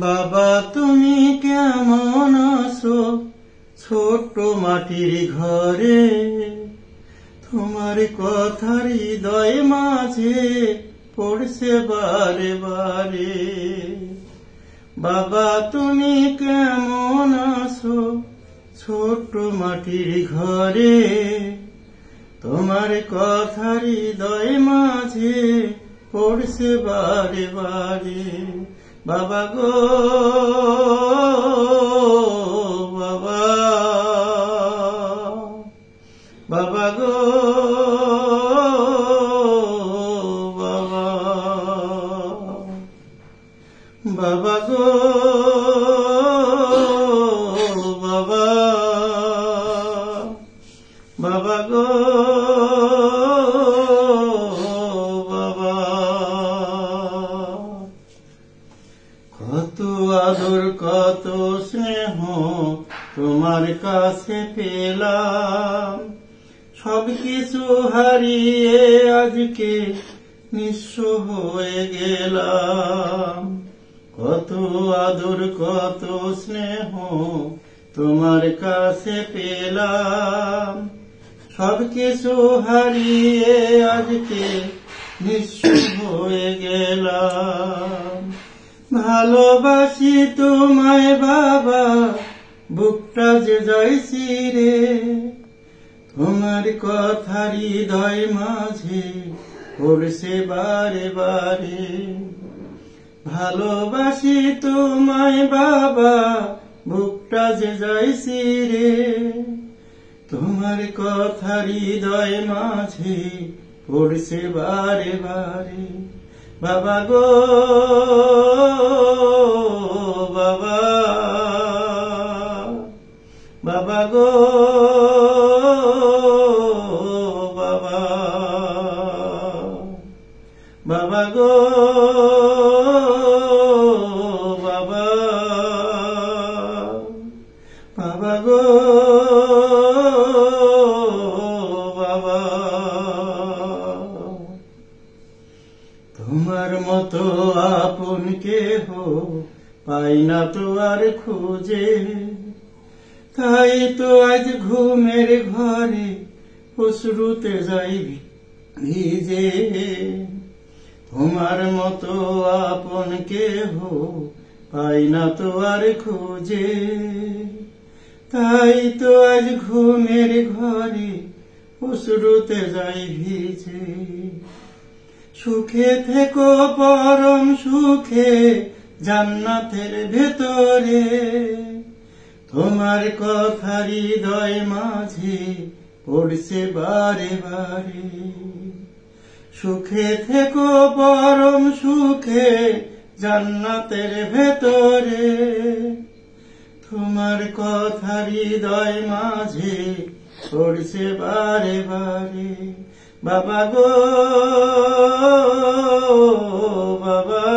বাবা তুমি কেমন আছো ছোট্ট মাটির ঘরে, তোমার কথা হৃদয় মাঝে পড়ছে বারে বারে। বাবা তুমি কেমন আছো ছোট্ট মাটির ঘরে, তোমার কথা হৃদয় মাঝে পড়ছে বারে বারে। বাবা গো বাবা, বাবা গো বাবা, বাবা গো বাবা, বাবা গো বাবা। কত আদর কত স্নেহ তোমার কাছে পেলাম, সবকিছু হারিয়ে আজকে নিঃস্ব হয়ে গেলাম। কত আদর কত স্নেহ তোমার কাছে পেলাম, সবকিছু হারিয়ে আজকে নিঃস্ব হয়ে গেলাম। ভালোবাসি তোমায় বাবা, বুকটা যে যাইছি রে, তোমার কথা হৃদয় মাঝে পড়ছে বারে বারে। ভালোবাসি তোমায় বাবা, বুকটা যে যাইছি রে, তোমার কথা হৃদয় মাঝে পড়ছে বারে বারে। বাবা গো বাবা, বাবা গো বাবা, বাবা গো বাবা, বাবা গো বাবা। তোমার মতো আপন কেহ পাই না তো আর খুঁজে, তাই তো আজ ঘুমের ঘরে অশ্রুতে যাই ভিজে। তোমার মতো আপন কেহ পাই না তো আর খুঁজে, তাই তো আজ ঘুমের ঘরে অশ্রুতে যাই ভিজে। সুখে থেকো পরম সুখে জান্নাতের ভেতরে, তোমার কথা হৃদয় মাঝে পড়ছে বারে বারে। সুখে থেকো পরম সুখে জান্নাতের ভেতরে, তোমার কথা হৃদয় মাঝে পড়ছে বারে বারে। বাবা গো বাবা,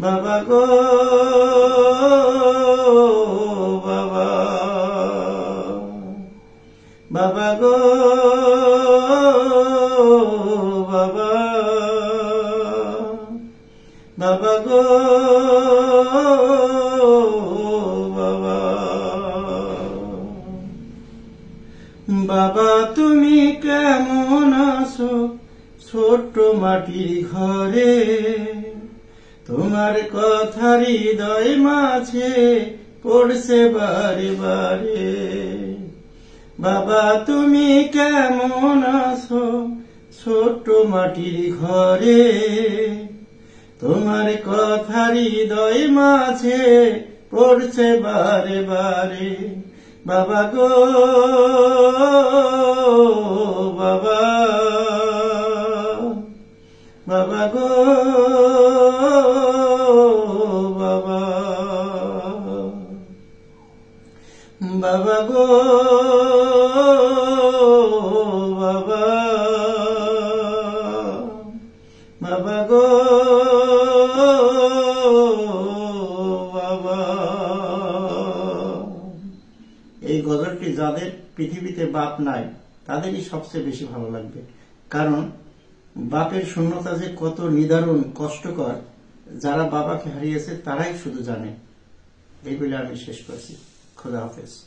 বাবা গো বাবা, বাবা গো বাবা, বাবা গো বাবা। বাবা তুমি কেমন আছো ছোট্ট মাটির ঘরে, তোমার কথা হৃদয় মাঝে পড়ছে বারে বারে। বাবা তুমি কেমন আছো ছোট্ট মাটির ঘরে, তোমার কথা হৃদয় মাঝে পড়ছে বারে বারে। বাবা গো বাবা, বাবা গো বাবা, বাবা গো বাবা, বাবা গো বাবা। এই গজলটি যাদের পৃথিবীতে বাপ নাই তাদেরই সবচেয়ে বেশি ভালো লাগবে, কারণ বাপের শূন্যতা যে কত নিদারুণ কষ্টকর, যারা বাবাকে হারিয়েছে তারাই শুধু জানে। এই বলে আমি শেষ করছি। খোদা হাফেজ।